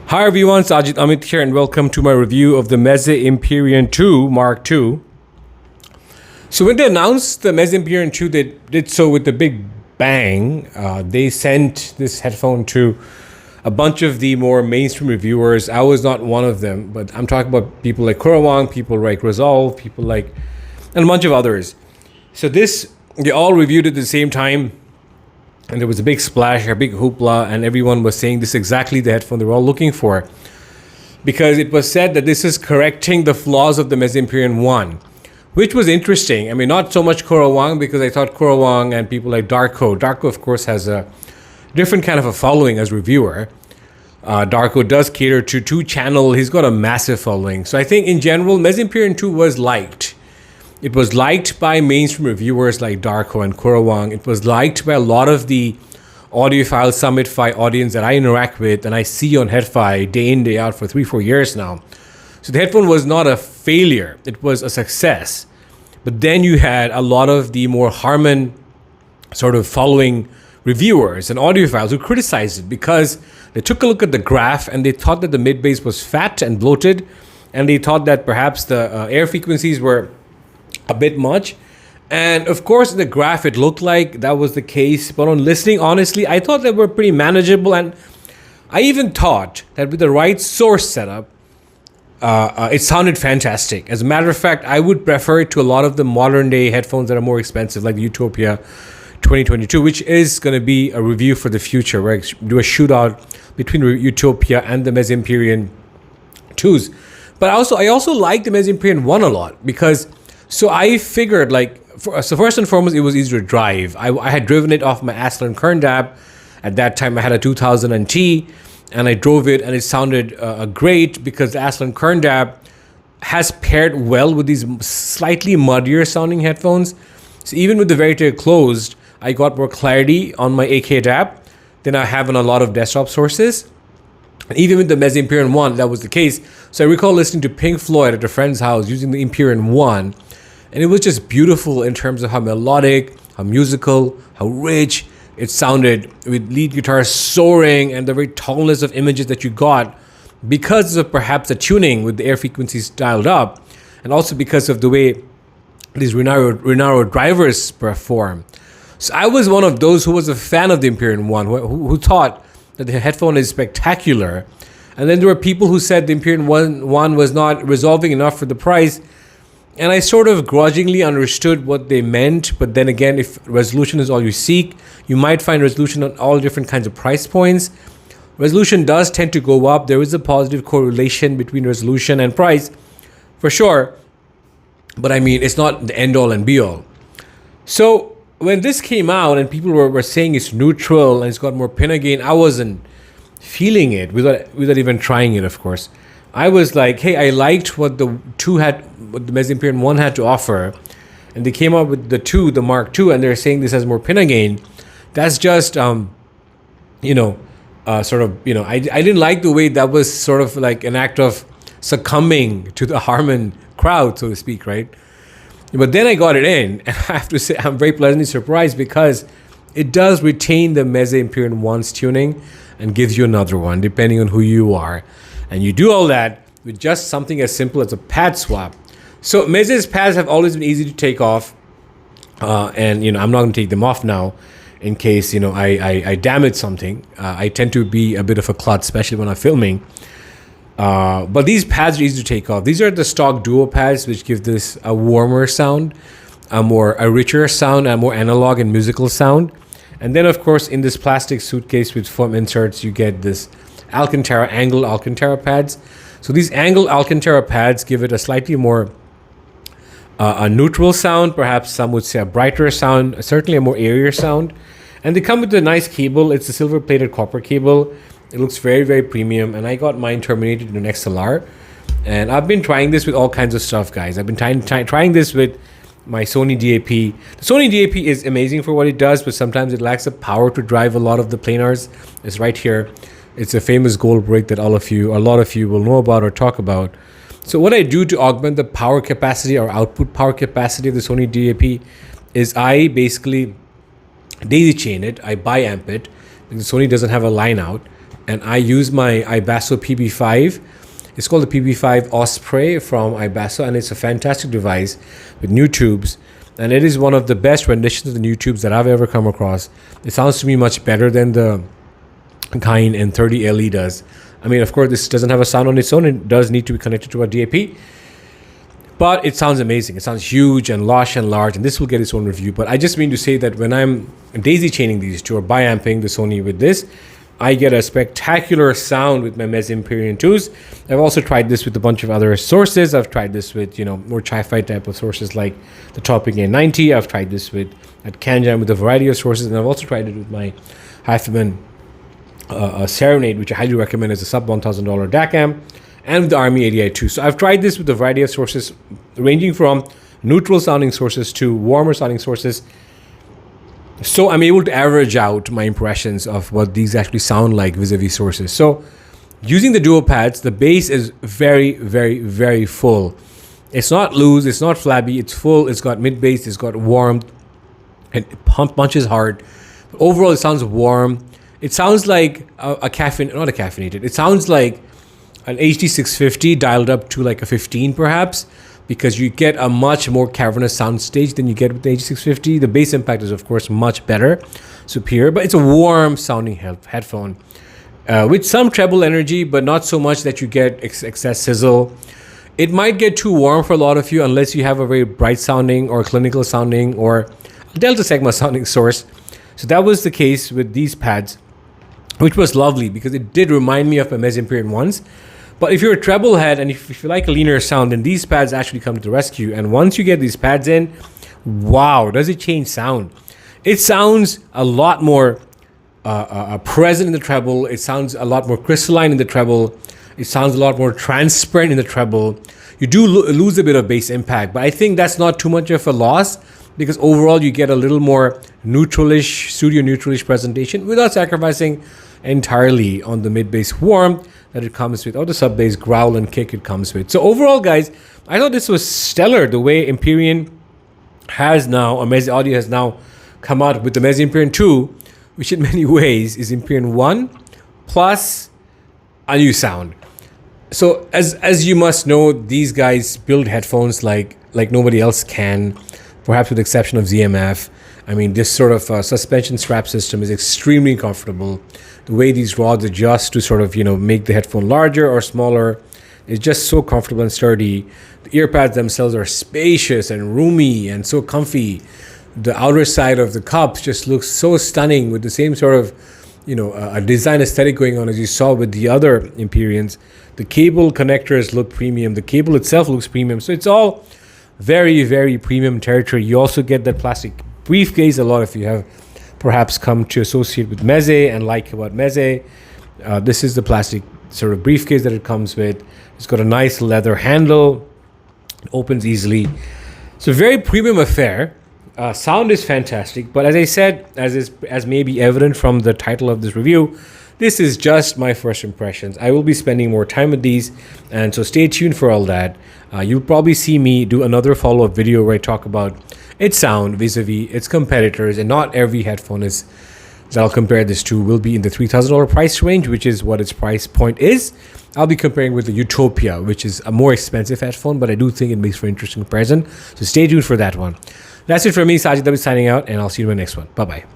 Hi everyone, Sajid Amit here and welcome to my review of the Meze Empyrean II Mark II. So when they announced the Meze Empyrean II, they did so with a big bang. They sent this headphone to a bunch of the more mainstream reviewers. I was not one of them, but I'm talking about people like Kurawang, people like Resolve, and a bunch of others. So they all reviewed it at the same time. And there was a big splash, a big hoopla, and everyone was saying this is exactly the headphone they were all looking for. Because it was said that this is correcting the flaws of the Meze Empyrean I, which was interesting. I mean, not so much Kurawang, because I thought Kurawang and people like Darko, of course, has a different kind of a following as reviewer. Darko does cater to two-channel. He's got a massive following. So I think in general, Meze Empyrean II was liked. It was liked by mainstream reviewers like Darko and Kurawang. It was liked by a lot of the audiophile, Summitfy audience that I interact with and I see on HeadFi day in, day out for 3-4 years now. So the headphone was not a failure. It was a success. But then you had a lot of the more Harman sort of following reviewers and audiophiles who criticized it because they took a look at the graph and they thought that the mid-bass was fat and bloated, and they thought that perhaps the air frequencies were a bit much. And of course, in the graph, it looked like that was the case. But on listening, honestly, I thought they were pretty manageable. And I even thought that with the right source setup, it sounded fantastic. As a matter of fact, I would prefer it to a lot of the modern day headphones that are more expensive, like the Utopia 2022, which is going to be a review for the future, where I do a shootout between Utopia and the Meze Empyrean 2s. But I also like the Meze Empyrean 1 a lot because so I figured so first and foremost, it was easier to drive. I had driven it off my Aslan Kerndab. At that time, I had a 2000 T, and I drove it, and it sounded great because the Aslan Kerndab has paired well with these slightly muddier sounding headphones. So even with the Verite closed, I got more clarity on my AK DAB than I have on a lot of desktop sources. And even with the Meze Empyrean 1, that was the case. So I recall listening to Pink Floyd at a friend's house using the Empyrean 1. And it was just beautiful in terms of how melodic, how musical, how rich it sounded, with lead guitar soaring and the very tallness of images that you got because of perhaps the tuning with the air frequencies dialed up, and also because of the way these Renaro drivers perform. So I was one of those who was a fan of the Empyrean 1, who thought that the headphone is spectacular. And then there were people who said the Empyrean 1 was not resolving enough for the price. And I sort of grudgingly understood what they meant. But then again, if resolution is all you seek, you might find resolution on all different kinds of price points. Resolution does tend to go up. There is a positive correlation between resolution and price, for sure. But I mean, it's not the end all and be all. So when this came out and people were saying it's neutral and it's got more pinna gain, I wasn't feeling it without even trying it, of course. I was like, hey, I liked what the Meze Empyrean 1 had to offer, and they came up with the Mark II, and they're saying this has more pinna gain. That's just, I didn't like the way that was sort of like an act of succumbing to the Harman crowd, so to speak, right? But then I got it in, and I have to say I'm very pleasantly surprised because it does retain the Meze Empyrean 1's tuning and gives you another one, depending on who you are. And you do all that with just something as simple as a pad swap. So Meze's pads have always been easy to take off. And I'm not going to take them off now in case, I damage something. I tend to be a bit of a klutz, especially when I'm filming. But these pads are easy to take off. These are the stock duo pads, which give this a warmer sound, a richer sound, a more analog and musical sound. And then, of course, in this plastic suitcase with foam inserts, you get this angled Alcantara pads. So these angled Alcantara pads give it a slightly more a neutral sound, perhaps some would say a brighter sound, certainly a more airier sound. And they come with a nice cable. It's a silver-plated copper cable. It looks very, very premium. And I got mine terminated in an XLR. And I've been trying this with all kinds of stuff, guys. I've been trying this with my Sony DAP. The Sony DAP is amazing for what it does, but sometimes it lacks the power to drive a lot of the planars. It's right here. It's a famous gold brick that a lot of you will know about or talk about. So what I do to augment the power capacity or output power capacity of the Sony DAP is I basically daisy chain it. I bi-amp it because Sony doesn't have a line out. and I use my Ibasso PB5. It's called the PB5 Osprey from Ibasso, and it's a fantastic device with new tubes. And it is one of the best renditions of the new tubes that I've ever come across. It sounds to me much better than the Kind N30 LE does. I mean, of course, this doesn't have a sound on its own. It does need to be connected to a DAP. But it sounds amazing. It sounds huge and lush and large, and this will get its own review. But I just mean to say that when I'm daisy chaining these two or biamping the Sony with this, I get a spectacular sound with my Meze Empyrean IIs. I've also tried this with a bunch of other sources. I've tried this with, more chi-fi type of sources like the Topic A90. I've tried this at CanJam with a variety of sources, and I've also tried it with my Hyphaman Serenade, which I highly recommend as a sub $1,000 DAC amp, and with the Army ADI2. So I've tried this with a variety of sources, ranging from neutral sounding sources to warmer sounding sources. So I'm able to average out my impressions of what these actually sound like vis-a-vis sources. So using the dual pads, the bass is very, very, very full. It's not loose, it's not flabby, it's full, it's got mid bass, it's got warmth, and it punches hard. Overall, it sounds warm. It sounds like not a caffeinated, it sounds like an HD650 dialed up to like a 15 perhaps, because you get a much more cavernous sound stage than you get with the HD650. The bass impact is, of course, much better, superior, but it's a warm sounding headphone with some treble energy, but not so much that you get excess sizzle. It might get too warm for a lot of you unless you have a very bright sounding or clinical sounding or Delta Sigma sounding source. So that was the case with these pads, which was lovely because it did remind me of my Meze Empyrean ones. But if you're a treble head and if you like a leaner sound, then these pads actually come to the rescue. And once you get these pads in, wow, does it change sound? It sounds a lot more present in the treble. It sounds a lot more crystalline in the treble. It sounds a lot more transparent in the treble. You do lose a bit of bass impact, but I think that's not too much of a loss because overall you get a little more neutralish, studio neutralish presentation without sacrificing entirely on the mid-bass warmth that it comes with, or the sub-bass growl and kick it comes with. So overall, guys, I thought this was stellar the way Empyrean has now, or Meze Audio has now come out with the Meze Empyrean II, which in many ways is Empyrean 1 plus a new sound. So as you must know, these guys build headphones like nobody else can, perhaps with the exception of ZMF. I mean, this sort of suspension strap system is extremely comfortable. The way these rods adjust to sort of, make the headphone larger or smaller is just so comfortable and sturdy. The ear pads themselves are spacious and roomy and so comfy. The outer side of the cups just looks so stunning with the same sort of, a design aesthetic going on as you saw with the other Empyreans. The cable connectors look premium. The cable itself looks premium. So it's all very, very premium territory. You also get that plastic briefcase. A lot of you have perhaps come to associate with Meze and like about Meze. This is the plastic sort of briefcase that it comes with. It's got a nice leather handle. It opens easily. It's a very premium affair. Sound is fantastic, but as I said, as may be evident from the title of this review, this is just my first impressions. I will be spending more time with these, and so stay tuned for all that. You'll probably see me do another follow-up video where I talk about its sound vis-a-vis its competitors, and not every headphone that I'll compare this to will be in the $3,000 price range, which is what its price point is. I'll be comparing with the Utopia, which is a more expensive headphone, but I do think it makes for interesting comparison. So stay tuned for that one. That's it for me, Sajid. I'll be signing out, and I'll see you in the next one. Bye-bye.